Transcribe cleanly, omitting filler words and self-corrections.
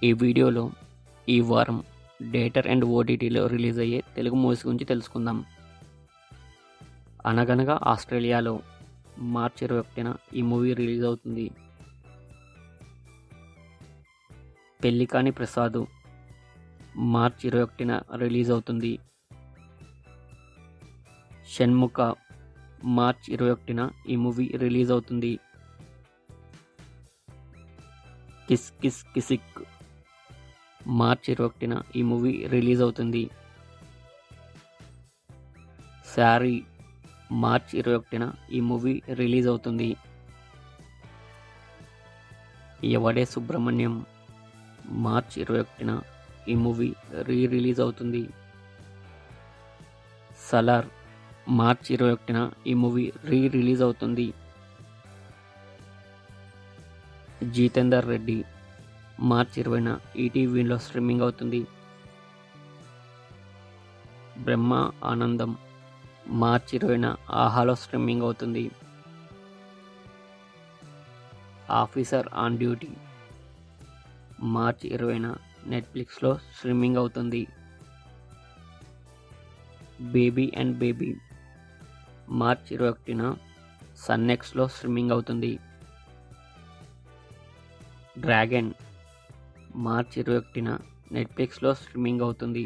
ఈ వీడియోలో ఈ వారం థియేటర్ అండ్ ఓటీటీలో రిలీజ్ అయ్యే తెలుగు మూవీస్ గురించి తెలుసుకుందాం. అనగనగా ఆస్ట్రేలియాలో మార్చి 21న ఈ మూవీ రిలీజ్ అవుతుంది. పెళ్లికాని ప్రసాద్ మార్చి 21న రిలీజ్ అవుతుంది. షణ్ముఖ మార్చి 21న ఈ మూవీ రిలీజ్ అవుతుంది. కిస్ కిస్ కిసిక్ మార్చి 21న ఈ మూవీ రిలీజ్ అవుతుంది. శారీ మార్చి 21న ఈ మూవీ రిలీజ్ అవుతుంది. ఎవడే సుబ్రహ్మణ్యం మార్చి 21న ఈ మూవీ రిలీజ్ అవుతుంది. సలార్ మార్చి 21న ఈ మూవీ రిలీజ్ అవుతుంది. జితేందర్ రెడ్డి మార్చి 20న ఈటీవీలో స్ట్రీమింగ్ అవుతుంది. బ్రహ్మ ఆనందం మార్చి 20న ఆహాలో స్ట్రీమింగ్ అవుతుంది. ఆఫీసర్ ఆన్ డ్యూటీ మార్చి 20న నెట్ఫ్లిక్స్లో స్ట్రీమింగ్ అవుతుంది. బేబీ అండ్ బేబీ మార్చి 21న సన్నెక్స్లో స్ట్రీమింగ్ అవుతుంది. డ్రాగన్ మార్చి 21న నెట్ఫ్లిక్స్లో స్ట్రీమింగ్ అవుతుంది.